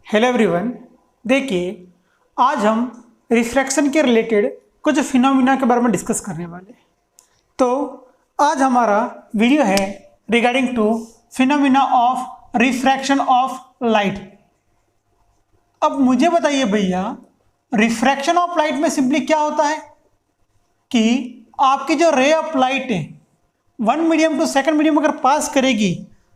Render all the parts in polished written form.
Hello everyone. देखिए, आज हम रिफ्रैक्शन के रिलेटेड कुछ फिनोमिना के बारे में डिस्कस करने वाले हैं। तो आज हमारा वीडियो है regarding to phenomena of refraction of light. अब मुझे बताइए भैया, रिफ्रैक्शन ऑफ लाइट में सिंपली क्या होता है कि आपकी जो रे ऑफ लाइट है one medium to second medium अगर पास करेगी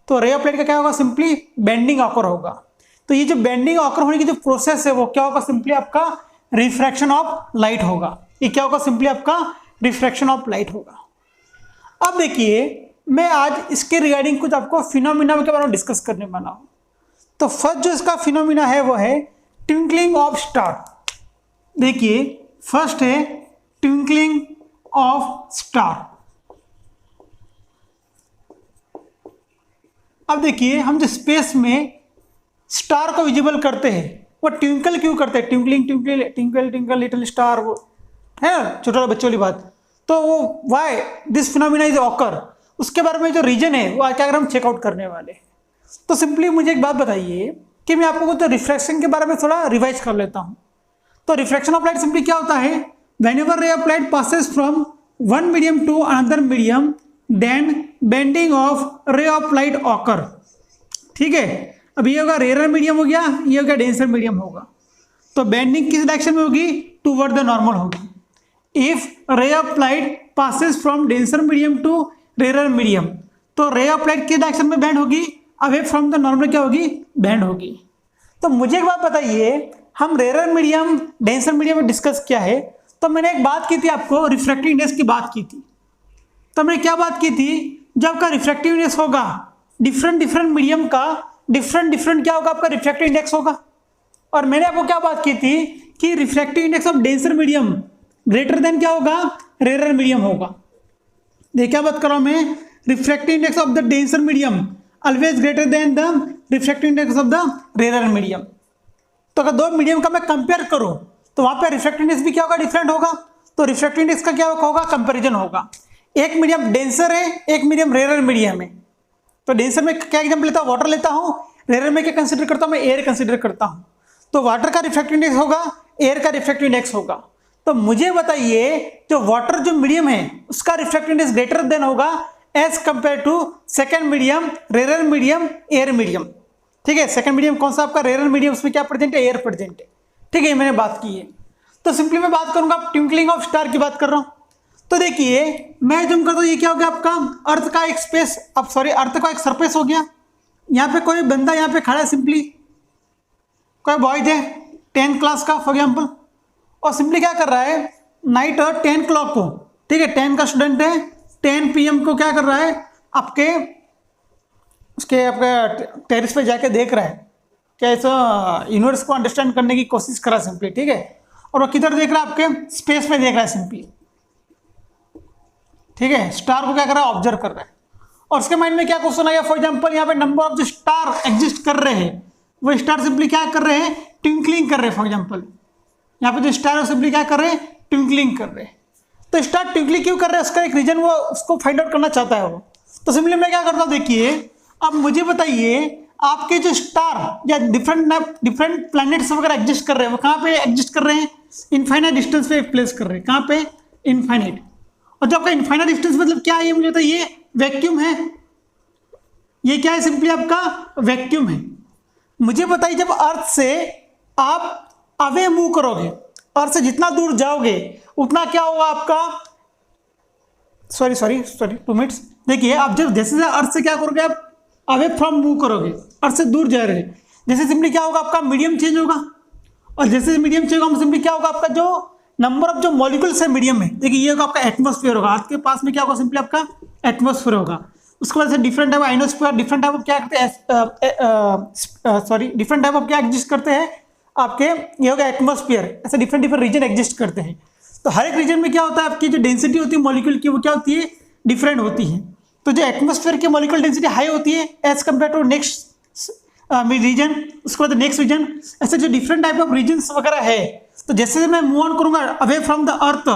तो रे ऑफ लाइट का क्या होगा, सिंपली बेंडिंग ऑकर होगा। तो ये जो बेंडिंग ऑकर होने की जो प्रोसेस है वो क्या होगा, सिंपली आपका रिफ्रैक्शन ऑफ लाइट होगा। ये क्या होगा, सिंपली आपका रिफ्रैक्शन ऑफ लाइट होगा। अब देखिए, मैं आज इसके रिगार्डिंग कुछ आपको फिनोमिना के बारे में डिस्कस करने वाला हूं। तो फर्स्ट जो इसका फिनोमिना है वो है ट्विंकलिंग ऑफ स्टार। देखिए, फर्स्ट है ट्विंकलिंग ऑफ स्टार। अब देखिए, हम जो स्पेस में स्टार को विजिबल करते हैं वो ट्विंकल क्यों करते हैं, twinkling twinkle twinkle twinkle little star, वो है ना छोटा बच्चों वाली बात। तो वो why this phenomena is occur, उसके बारे में जो रीजन है वो क्या अगर हम चेकआउट करने वाले। तो सिंपली मुझे एक बात बताइए कि मैं आपको कुछ रिफ्रैक्शन के बारे में थोड़ा रिवाइज कर लेता हूँ। तो रिफ्रैक्शन ऑफ लाइट सिंपली क्या होता है, whenever ray of light passes from one medium to another medium then bending of ray of light occur. ठीक है, अब ये होगा रेयर मीडियम हो गया, ये हो गया डेंसर मीडियम होगा। तो बेंडिंग किस डायरेक्शन में होगी, टूवर्ड द नॉर्मल होगी। If ray of light passes from denser medium to rare medium, तो रे ऑफ लाइट किस डायरेक्शन में बैंड होगी, अवे फ्रॉम द नॉर्मल क्या होगी, बैंड होगी। तो मुझे एक बात बताइए, हम रेयर मीडियम डेंसर मीडियम में डिस्कस किया है, तो मैंने एक बात की थी आपको, रिफ्रैक्टिव इंडेक्स की बात की थी। तो मैंने क्या बात की थी, जब का रिफ्रैक्टिव इंडेक्स होगा डिफरेंट मीडियम का डिफरेंट क्या होगा, आपका रिफ्रैक्टिव इंडेक्स होगा। और मैंने आपको क्या बात की थी कि refractive index of denser medium greater than क्या होगा, रेयर मीडियम होगा। देखिए क्या बात कर रहा हूं मैं, refractive index of the denser medium always greater than the refractive index of the rare medium. तो अगर दो मीडियम का मैं कंपेयर करूं तो वहां पे रिफ्रैक्टिव इंडेक्स भी क्या होगा, डिफरेंट होगा। तो रिफ्रैक्टिव इंडेक्स का क्या होगा, कंपेरिजन होगा। एक मीडियम डेंसर है, एक मीडियम रेयर मीडियम है। तो डेंसर में क्या एग्जांपल लेता हूं, वाटर लेता हूं। रेयर में क्या कंसीडर करता हूं, मैं एयर कंसीडर करता हूं। तो वाटर का रिफ्रैक्टिव इंडेक्स होगा, एयर का रिफ्रैक्टिव इंडेक्स होगा। तो मुझे बताइए, जो वाटर जो मीडियम है उसका रिफ्रैक्टिव इंडेक्स ग्रेटर देन होगा as compare to second medium, rare medium, air medium. ठीक है, सेकंड मीडियम कौन सा आपका, रेयर मीडियम, उसमें क्या प्रेजेंट है, एयर प्रेजेंट है। ठीक है, मैंने बात की है। तो सिंपली मैं बात करूंगा, ट्विंकलिंग ऑफ स्टार की बात कर रहा हूं। तो देखिए, मैं जूम करता हूं, ये क्या हो गया आपका, अर्थ का एक स्पेस, अब सॉरी अर्थ का एक सरफेस हो गया। यहाँ पे कोई बंदा यहाँ पे खड़ा है, सिंपली कोई बॉयज है 10th क्लास का फॉर एग्जाम्पल, और सिंपली क्या कर रहा है, नाइट 10 क्लॉक को, ठीक है 10 का स्टूडेंट है, 10 PM को क्या कर रहा है, आपके उसके आपके टेरिस पे जाके देख रहा है, क्या ऐसा यूनिवर्स को अंडरस्टैंड करने की कोशिश कर रहा है सिंपली। ठीक है, और वो किधर देख रहा है, आपके स्पेस में देख रहा है सिंपली। ठीक है, स्टार को क्या कर रहा है, ऑब्जर्व कर रहा है। और उसके माइंड में क्या क्वेश्चन आया, फॉर एग्जांपल यहाँ पे नंबर ऑफ जो स्टार एग्जिस्ट कर रहे हैं, वो स्टार सिंपली क्या कर रहे हैं, ट्विंकलिंग कर रहे हैं। फॉर एग्जांपल यहाँ पे जो स्टार है सिंपली क्या कर रहे हैं, ट्विंकलिंग कर रहे हैं। तो स्टार ट्विंकलिंग क्यों कर रहे हैं, उसका एक रीजन वो उसको फाइंड आउट करना चाहता है वो। तो सिंपली मैं क्या करता हूँ, देखिए अब मुझे बताइए, आपके जो स्टार या डिफरेंट प्लैनेट्स वगैरह एग्जिस्ट कर रहे हैं, वो कहाँ पे एग्जिस्ट कर रहे हैं, इनफाइनाइट डिस्टेंस पे प्लेस कर रहे हैं। कहाँ पे, इनफाइनाइट। और जो आपका इनफाइनाइट डिस्टेंस मतलब क्या है, ये मुझे बताइए, ये वैक्यूम है। ये क्या है, सिंपली आपका वैक्यूम है। मुझे बताइए, जब अर्थ से आप अवे मूव करोगे, अर्थ से जितना दूर जाओगे उतना क्या होगा आपका, सॉरी 2 मिनट्स। देखिए, आप जब जैसे अर्थ से क्या करोगे, आप अवे फ्रॉम मूव करोगे, अर्थ से दूर जा रहे हैं, जैसे सिंपली क्या होगा, आपका मीडियम चेंज होगा। और जैसे मीडियम चेंज होगा, सिंपली क्या होगा, आपका जो नंबर ऑफ जो मॉलिक्यूल्स है मीडियम में, देखिए ये होगा आपका एटमॉस्फेयर होगा। अर्थ के पास में क्या होगा, सिंपली आपका एटमॉस्फेयर होगा। उसके बाद से different type ionosphere, different type of क्या करते हैं, डिफरेंट टाइप ऑफ क्या एग्जिस्ट करते हैं आपके, ये होगा एटमॉस्फेयर। ऐसे डिफरेंट रीजन एग्जिस्ट करते हैं। तो हर एक रीजन में क्या होता है, आपकी जो डेंसिटी होती है मॉलिक्यूल की, वो क्या होती है, डिफरेंट होती है। तो जो एटमॉस्फेयर की मॉलिक्यूल डेंसिटी हाई होती है as compare to next region, उसके बाद नेक्स्ट रीजन, ऐसे जो डिफरेंट टाइप ऑफ रीजन वगैरह है। तो जैसे मैं मूव ऑन करूंगा अवे फ्रॉम द अर्थ,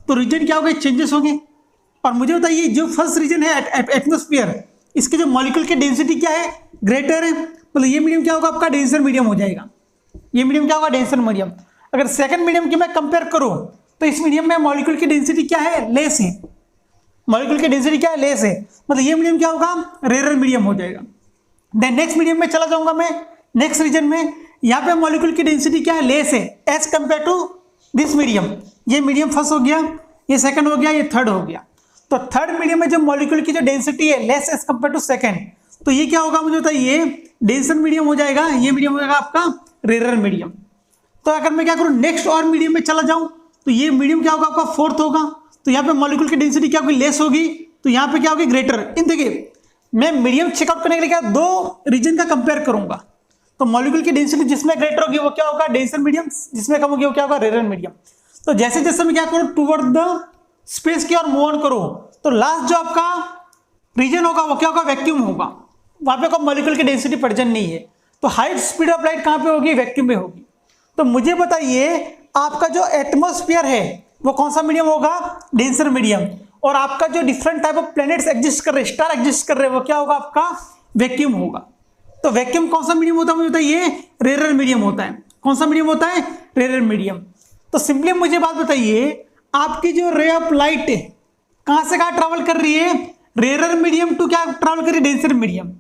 तो रीजन क्या होगा, चेंजेस होंगे। और मुझे बताइए, जो फर्स्ट रीजन है एटमॉस्फेयर, इसके जो मॉलिक्यूल की डेंसिटी क्या है, ग्रेटर है, मतलब ये मीडियम क्या होगा आपका, डेंसर मीडियम हो जाएगा। ये मीडियम क्या होगा, डेंसर मीडियम। अगर सेकंड मीडियम की मैं कंपेयर करूं तो इस मीडियम में मॉलिक्यूल की डेंसिटी क्या है, लेस है। मॉलिक्यूल की डेंसिटी क्या है, लेस है, मतलब ये मीडियम क्या होगा, रेयर मीडियम हो जाएगा। देन नेक्स्ट मीडियम में चला जाऊंगा मैं, नेक्स्ट रीजन में, यहाँ पे मॉलिक्यूल की डेंसिटी क्या है, लेस है as compare to this medium. ये मीडियम फर्स्ट हो गया, ये सेकंड हो गया, ये थर्ड हो गया। तो थर्ड मीडियम में जो मॉलिक्यूल की जो डेंसिटी है less as compare to second, तो ये क्या होगा मुझे बताइए, डेंसर मीडियम हो जाएगा, ये मीडियम हो जाएगा आपका रेयर मीडियम। तो अगर मैं क्या करूं, नेक्स्ट और मीडियम में चला जाऊं तो ये मीडियम क्या होगा आपका, फोर्थ होगा। तो यहाँ पे मॉलिक्यूल की डेंसिटी क्या होगी, लेस होगी, तो यहाँ पे क्या होगी, ग्रेटर। इन देखिए मैं मीडियम चेकआउट करने के लिए क्या दो रीजन का कंपेयर करूंगा। तो मॉलिक्यूल की डेंसिटी जिसमें ग्रेटर होगी वो क्या होगा, डेंसर मीडियम, जिसमें कम होगी वो क्या होगा, रेयर मीडियम। तो जैसे जैसे मैं क्या करूं, टूवर्ड द स्पेस की और मूव ऑन करूं, तो लास्ट जो आपका रीजन होगा वो क्या होगा, वैक्यूम होगा। वहां पे कोई मॉलिक्यूल की डेंसिटी प्रेजेंट नहीं है। तो हाइट स्पीड ऑफ लाइट कहां पे होगी, वैक्यूम में होगी। तो मुझे बताइए आपका जो एटमॉस्फेयर है वो कौन सा मीडियम होगा, डेंसर मीडियम। और आपका जो different type of planets exist कर रहे हैं, स्टार एग्जिस्ट कर रहे हैं, वो क्या होगा आपका, वैक्यूम होगा। तो वैक्यूम कौन सा मीडियम होता है, मुझे बताइए, रेयर मीडियम होता है। कौन सा मीडियम होता है, रेयर मीडियम। तो सिंपली मुझे बात बताइए, आपकी जो रे ऑफ लाइट कहां से कहां ट्रेवल कर रही है, रेयर मीडियम टू क्या ट्रेवल कर रही है, डेंसर मीडियम।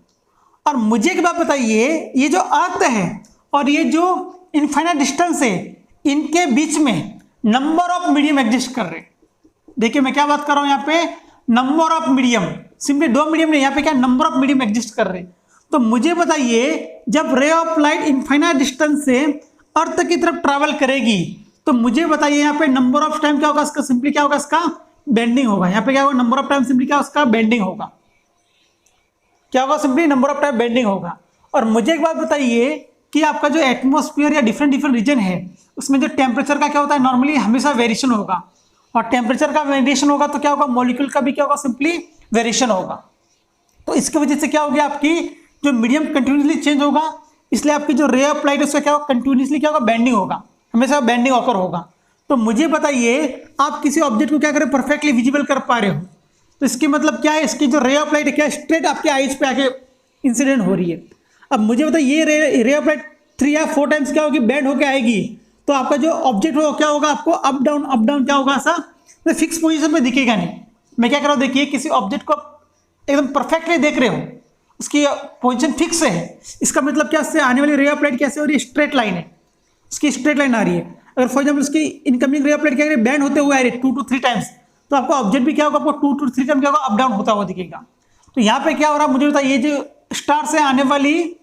और मुझे एक बात बताइए, ये जो अर्थ है और ये जो इनफाइनाइट डिस्टेंस है, इनके बीच में नंबर ऑफ मीडियम एग्जिस्ट कर रहे हैं। देखिए मैं क्या बात कर रहा हूं यहाँ पे, नंबर ऑफ मीडियम, सिंपली दो मीडियम नहीं, यहाँ पे क्या नंबर ऑफ मीडियम एग्जिस्ट कर रहे हैं। तो मुझे बताइए जब रे ऑफ लाइट इनफाइनाइट डिस्टेंस से अर्थ की तरफ ट्रैवल करेगी, तो मुझे बताइए यहाँ पे नंबर ऑफ टाइम क्या होगा इसका, सिंपली क्या होगा इसका, बेंडिंग होगा। यहाँ पे क्या होगा, नंबर ऑफ टाइम सिंपली क्या उसका, बेंडिंग होगा। क्या होगा, simply number of time bending होगा। और मुझे एक बात बताइए कि आपका जो एटमॉस्फेयर या डिफरेंट डिफरेंट रीजन है, उसमें जो टेम्परेचर का क्या होता है, नॉर्मली हमेशा वेरिएशन होगा। और टेम्परेचर का वेरिएशन होगा तो क्या होगा, मॉलिक्यूल का भी क्या होगा, सिंपली वेरिएशन होगा। तो इसकी वजह से क्या होगी, आपकी जो मीडियम कंटिन्यूसली चेंज होगा, इसलिए आपकी जो रे ऑफ लाइट है उसका क्या होगा, कंटिन्यूसली क्या होगा, बेंडिंग होगा, हमेशा बेंडिंग ऑकर होगा। तो मुझे बताइए आप किसी ऑब्जेक्ट को क्या करें, परफेक्टली विजिबल कर पा रहे हो, तो इसकी मतलब क्या है, इसकी जो रे ऑफ लाइट है क्या स्ट्रेट आपके आईज पे आके इंसिडेंट हो रही है। अब मुझे बताइए ये रे ऑफ लाइट 3 या 4 टाइम्स क्या होगी, बेंड होकर आएगी, तो आपका जो ऑब्जेक्ट हो क्या होगा, आपको अप डाउन क्या होगा, ऐसा तो फिक्स पोजीशन पे दिखेगा नहीं। मैं क्या कर रहा हूँ, देखिए किसी ऑब्जेक्ट को एकदम परफेक्टली देख रहे हो, उसकी पोजीशन फिक्स है, इसका मतलब क्या, इससे आने वाली रे ऑफ लाइट कैसे हो रही है, स्ट्रेट लाइन है, उसकी स्ट्रेट लाइन आ रही है। अगर फॉर एग्जाम्पल उसकी इनकमिंग रे ऑफ लाइट क्या है, बैंड होते हुए आ रही है 2 to 3 टाइम्स, तो आपका ऑब्जेक्ट भी क्या होगा, आपको 2 to 3 टाइम क्या होगा, अप डाउन होता हुआ दिखेगा। तो यहाँ पे क्या हो रहा है, मुझे बताइए, ये जो स्टार से आने वाली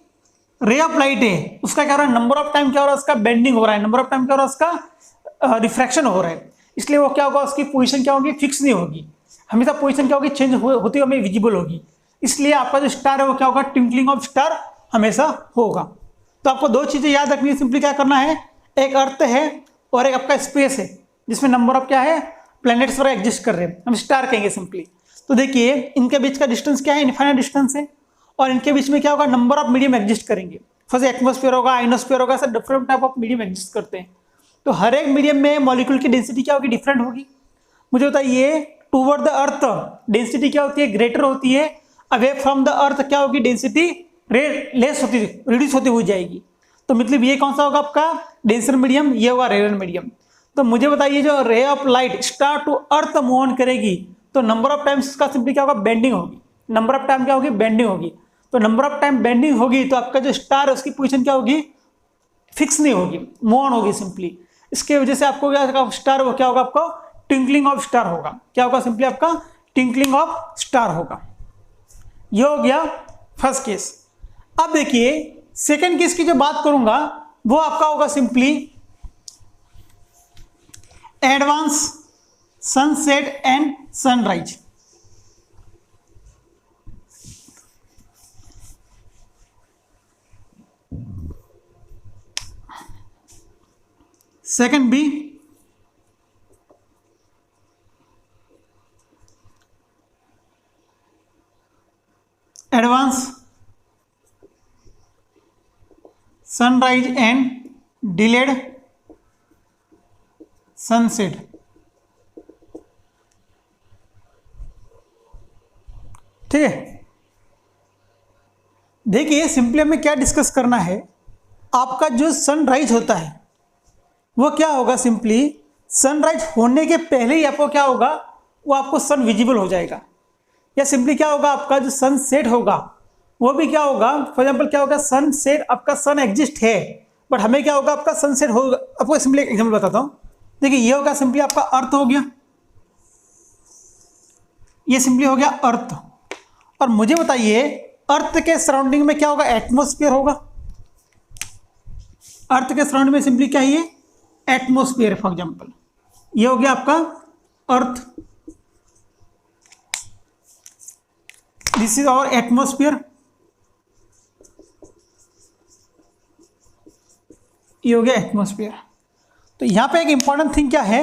रे ऑफ लाइट है उसका क्या हो रहा है, नंबर ऑफ टाइम क्या हो रहा है, उसका बेंडिंग हो रहा है, नंबर ऑफ टाइम क्या हो रहा है, उसका रिफ्रैक्शन हो रहा है। इसलिए वो क्या होगा, उसकी पोजीशन क्या होगी, फिक्स नहीं होगी, हमेशा पोजीशन क्या होगी, चेंज होती हुई हमें विजिबल होगी। इसलिए आपका जो स्टार है वो क्या होगा, ट्विंकलिंग ऑफ स्टार हमेशा होगा। तो आपको दो चीजें याद रखनी है, सिंपली क्या करना है, एक अर्थ है और एक आपका स्पेस है, जिसमें नंबर ऑफ क्या है, प्लैनेट्स वगैरह एग्जिस्ट कर रहे हैं, हम स्टार कहेंगे सिंपली। तो देखिए इनके बीच का डिस्टेंस क्या है, इनफाइनाइट डिस्टेंस है, और इनके बीच में क्या होगा, नंबर ऑफ मीडियम एग्जिस्ट करेंगे। फर्स्ट एटमॉस्फेयर होगा, आइनोस्फेयर होगा, ऐसा different type of medium exist करते हैं। तो हर एक मीडियम में मॉलिक्यूल की डेंसिटी क्या होगी, डिफरेंट होगी। मुझे बताइए टूवर्ड द अर्थ डेंसिटी क्या होती है, ग्रेटर होती है, अवे फ्रॉम द अर्थ क्या होगी, डेंसिटी लेस होती, रिड्यूस होती हुई जाएगी। तो मतलब ये कौन सा होगा आपका, डेंसर मीडियम, ये होगा रेयर मीडियम। तो मुझे बताइए जो ray of light star to earth move on करेगी, तो नंबर ऑफ टाइम्स इसका सिंपली क्या होगा, बेंडिंग होगी। नंबर ऑफ टाइम क्या होगी, बेंडिंग होगी। तो नंबर ऑफ टाइम बेंडिंग होगी तो आपका जो स्टार है उसकी पोजीशन क्या होगी, फिक्स नहीं होगी, मूव ऑन होगी सिंपली। इसके वजह से आपको क्या स्टार वो क्या होगा, आपको ट्विंकलिंग ऑफ स्टार होगा। क्या होगा, सिंपली आपका ट्विंकलिंग ऑफ स्टार होगा। ये हो गया फर्स्ट केस। अब देखिए सेकंड केस की जो बात करूंगा वो आपका होगा simply advance sunset and sunrise. Second b advance sunrise and delayed sunset. ठीक है, देखिए सिंपली हमें क्या डिस्कस करना है, आपका जो सनराइज होता है वो क्या होगा, सिंपली सनराइज होने के पहले ही आपको क्या होगा, वो आपको सन विजिबल हो जाएगा। या सिंपली क्या होगा, आपका जो सनसेट होगा वो भी क्या होगा, फॉर एग्जांपल क्या होगा, सनसेट, आपका सन एग्जिस्ट है बट हमें क्या होगा, आपका सनसेट होगा। आपको सिंपली एक एग्जांपल बताता हूँ। देखिए ये होगा सिंपली आपका अर्थ हो गया, ये सिंपली हो गया अर्थ। और मुझे बताइए अर्थ के सराउंडिंग में क्या होगा, एटमॉस्फेयर होगा। अर्थ के सराउंडिंग में सिंपली क्या है, ये एटमॉस्फेयर। फॉर एग्जांपल ये हो गया आपका अर्थ, दिस इज आवर एटमॉस्फेयर। ये हो गया एटमॉस्फेयर। तो यहां पे एक इंपॉर्टेंट थिंग क्या है,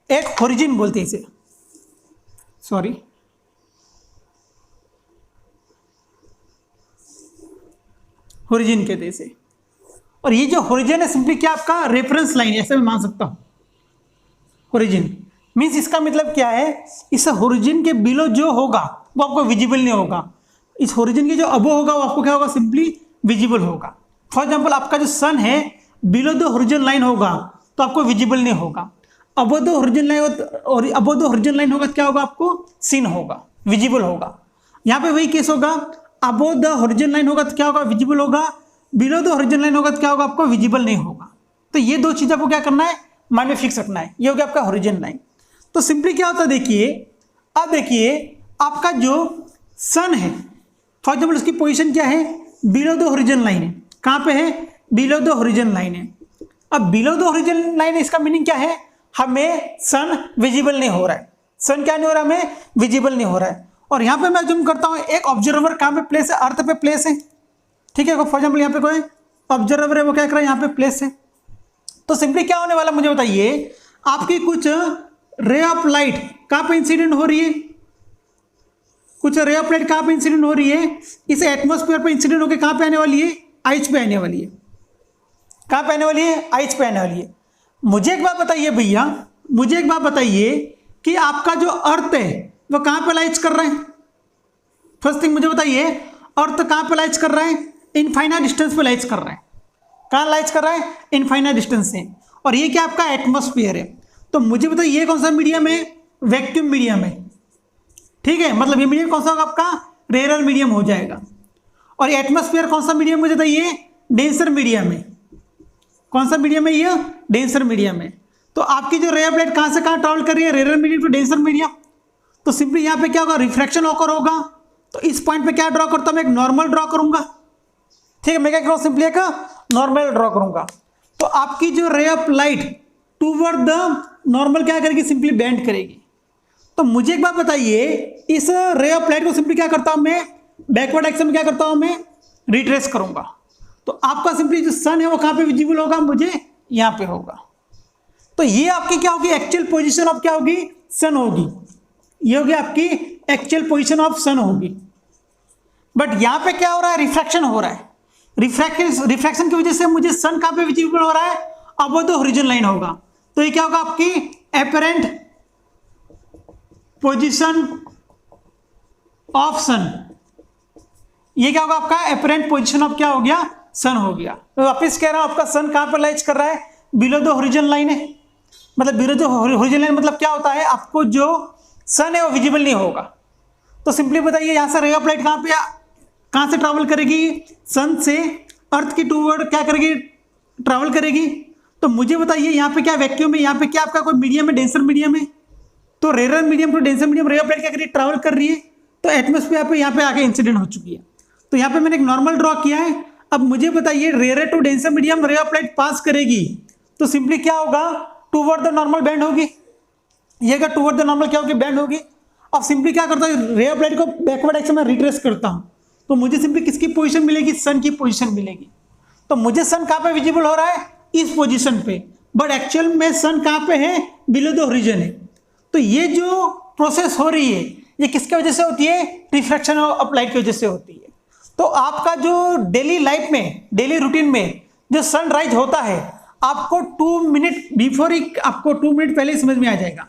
एक होरिजिन बोलते हैं इसे, सॉरी होरिजिन कहते हैं इसे। और ये जो होरिजिन है सिंपली क्या आपका रेफरेंस लाइन, ऐसे मैं मान सकता हूं। होरिजिन मीन्स इसका मतलब क्या है, इस होरिजिन के बिलो जो होगा वो आपको विजिबल नहीं होगा, इस होरिजिन के जो अबो होगा वो आपको क्या होगा, सिंपली विजिबल होगा। फॉर एग्जांपल आपका जो सन है बिलो द होरिजिन लाइन होगा तो आपको विजिबल नहीं होगा, अबो द होरिजिन लाइन और अबो द होरिजिन लाइन होगा तो क्या होगा, आपको सीन होगा, विजिबल होगा। यहाँ पे वही केस होगा, अबो द होरिजिन लाइन होगा तो क्या होगा, विजिबल होगा, बिलो द होरिजिन लाइन होगा तो क्या होगा, आपको विजिबल नहीं होगा। तो ये दो चीज़ आपको क्या करना है, माइंड में फिक्स रखना है। ये हो गया आपका होरिजिन लाइन। तो सिंपली क्या होता है, देखिए अब देखिए आपका जो सन है, फॉर एग्जाम्पल उसकी पोजीशन क्या है, बिलो द होरिजिन लाइन है। कहाँ पे है, बिलो द होरिजिन लाइन है। अब बिलो द होरिजिन लाइन है, इसका मीनिंग क्या है, हमें सन विजिबल नहीं हो रहा है। सन क्या नहीं हो रहा है, हमें विजिबल नहीं हो रहा है। और यहाँ पे मैं जूम करता हूँ, एक ऑब्जर्वर कहाँ पे प्लेस है, अर्थ पे प्लेस है, ठीक है। फॉर एग्जाम्पल यहाँ पे कोई ऑब्जर्वर है, वो क्या कर रहा है, यहाँ पे प्लेस है। तो सिंपली क्या होने वाला, मुझे बताइए, आपकी कुछ रे ऑफ लाइट कहाँ पे इंसिडेंट हो रही है, कुछ रे ऑफ लाइट कहाँ पे इंसिडेंट हो रही है, इस एटमॉस्फेयर पे इंसिडेंट होकर कहाँ पे आने वाली है, आइच पे आने वाली है। कहाँ पे आने वाली है, आइच पे आने वाली है। मुझे एक बात बताइए भैया, मुझे एक बात बताइए कि आपका जो अर्थ है वो कहाँ पे लाइच कर रहा है। फर्स्ट थिंग मुझे बताइए, अर्थ कहाँ पे लाइच कर रहा है, इनफाइनाइट डिस्टेंस पे लाइच कर रहा है। कहाँ लाइच कर रहा है, इनफाइनाइट डिस्टेंस से। और ये क्या आपका एटमॉस्फेयर है। तो मुझे बताइए ये कौन सा मीडियम है, वैक्यूम मीडियम है, ठीक है। मतलब ये मीडियम कौन सा होगा, आपका रेयर मीडियम हो जाएगा। और एटमॉस्फेयर कौन सा मीडियम, मुझे बताइए, डेंसर मीडियम है। कौन सा मीडियम है, ये डेंसर मीडियम है। तो आपकी जो रे ऑफ लाइट कहाँ से कहाँ ट्रैवल कर रही है, rare medium to denser medium. तो सिंपली यहाँ पे क्या होगा, रिफ्रैक्शन ऑकर होगा। तो इस पॉइंट पे क्या ड्रॉ करता हूँ, मैं एक नॉर्मल ड्रॉ करूंगा, ठीक है। मैं क्या करूँ, सिंपली एक नॉर्मल ड्रॉ करूंगा। तो आपकी जो ray of light toward the normal क्या करेगी, सिंपली बेंड करेगी। तो मुझे एक बात बताइए, इस रे ऑफ लाइट को सिंपली क्या करता हूं मैं, बैकवर्ड एक्शन में क्या करता हूं मैं, रिट्रेस करूंगा। तो आपका सिंपली जो सन है वो कहां पे विजिबल होगा, मुझे यहां पे होगा। तो ये आपकी क्या होगी, एक्चुअल पोजीशन ऑफ क्या होगी, सन होगी। ये होगी आपकी एक्चुअल पोजीशन ऑफ सन होगी। बट यहां पे क्या हो रहा है, रिफ्रैक्शन हो रहा है। रिफ्रैक्शन की वजह से मुझे सन कहां पे विजिबल हो रहा है, अबव द होरिजन लाइन होगा। तो ये क्या होगा, आपकी एपरेंट पोजीशन ऑफ सन। ये क्या होगा, आपका एपरेंट पोजीशन ऑफ क्या हो गया, सन हो गया। तो वापस कह रहा हूं, आपका सन कहां पर लाइज कर रहा है, बिलो द होरिजन लाइन है। मतलब बिलो द होरिजन लाइन मतलब क्या होता है, आपको जो सन है वो विजिबल नहीं होगा। तो सिंपली बताइए, यहां से रे ऑफ लाइट कहां से ट्रैवल करेगी, सन से अर्थ की टूवर्ड क्या करेगी, ट्रैवल करेगी। तो मुझे बताइए, यहाँ पे क्या वैक्यूम है, यहाँ पे क्या आपका कोई मीडियम है, डेंसर मीडियम है। तो rare medium to denser medium ray of light क्या कर रही है, ट्रैवल कर रही है। तो एटमॉस्फेयर पे यहाँ पे आके इंसिडेंट हो चुकी है। तो यहाँ पे मैंने एक नॉर्मल ड्रॉ किया है। अब मुझे बताइए, rare to denser medium ray of light pass करेगी तो सिंपली क्या होगा, टूवर्ड द नॉर्मल बैंड होगी। ये क्या टूवर्ड द नॉर्मल क्या होगी, बैंड होगी। अब सिंपली क्या करता हूँ, रे ऑफ लाइट को बैकवर्ड एक्शन में रिट्रेस करता हूँ। तो मुझे सिंपली किसकी पोजीशन मिलेगी, सन की पोजीशन मिलेगी। तो मुझे सन कहाँ पे विजिबल हो रहा है, इस पोजीशन पे। बट एक्चुअल में सन कहाँ पे है, बिलो द होरिजन है। तो ये जो प्रोसेस हो रही है ये किसके वजह से होती है, रिफ्लेक्शन ऑफ लाइट की वजह से होती है। तो आपका जो डेली लाइफ में, डेली रूटीन में जो सनराइज होता है, आपको 2 मिनट बिफोर ही, आपको 2 मिनट पहले ही समझ में आ जाएगा।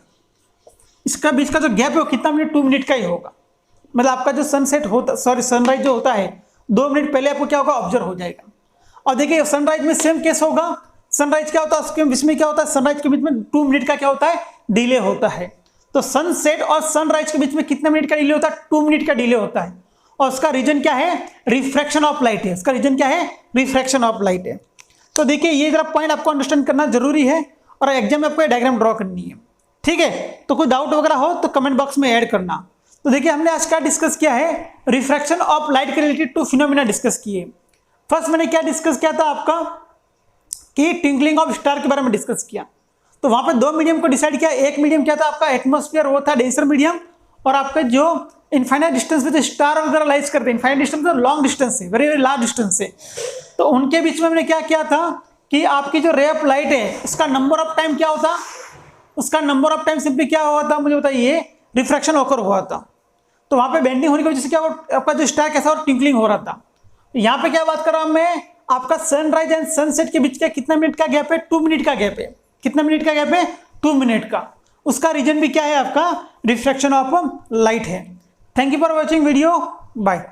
इसका बीच का जो गैप है वो कितना मिनट, 2 मिनट का ही होगा। मतलब आपका जो सनसेट होता, सॉरी सनराइज जो होता है 2 मिनट पहले आपको क्या होगा, ऑब्जर्व हो जाएगा। और देखिए सनराइज में सेम केस होगा, सनराइज क्या होता है उसके बीच में क्या होता है, सनराइज के बीच में 2 मिनट का क्या होता है, डिले होता है। तो सनसेट और सनराइज के बीच में कितने मिनट का डिले होता है, 2 मिनट का डिले होता है। और उसका रीजन क्या है, रिफ्रैक्शन ऑफ लाइट है, उसका रीजन क्या है, रिफ्रैक्शन ऑफ लाइट है। तो देखिए ये जरा पॉइंट आपको अंडरस्टैंड करना जरूरी है और एग्जाम में आपको डायग्राम ड्रॉ करनी है, ठीक है। तो कोई डाउट वगैरह हो तो कमेंट बॉक्स में ऐड करना। तो देखिए हमने आज क्या डिस्कस किया है, रिफ्रैक्शन ऑफ लाइट के रिलेटेड 2 फिनोमेना डिस्कस किए। फर्स्ट मैंने क्या डिस्कस किया था आपका कि ट्विंकलिंग ऑफ स्टार के बारे में डिस्कस किया। तो वहां पे 2 मीडियम को डिसाइड किया, एक मीडियम क्या था आपका एटमॉस्फेयर, वो था डेंसर मीडियम, और आपका जो इनफाइनाइट डिस्टेंस पे जो स्टार वगैरह लाइज करते हैं, इनफाइनाइट डिस्टेंस तो लॉन्ग डिस्टेंस से, वेरी वेरी लार्ज डिस्टेंस से, तो उनके बीच में हमने क्या किया था कि आपकी जो रे ऑफ लाइट है इसका नंबर ऑफ टाइम क्या होता, उसका नंबर ऑफ टाइम सिंपली क्या हुआ था, मुझे बताइए, रिफ्रैक्शन ओकर हुआ था। तो वहां पे बेंडिंग होने की वजह से क्या हुआ, आपका जो स्टार कैसा और ट्विंकलिंग हो रहा था। यहाँ पे क्या बात कर रहा हूं मैं, आपका सनराइज एंड सनसेट के बीच का कितना मिनट का गैप है, 2 मिनट का गैप है। कितना मिनट का गैप है, 2 मिनट का। उसका रीजन भी क्या है आपका, रिफ्रैक्शन ऑफ लाइट है। Thank you for watching video, bye.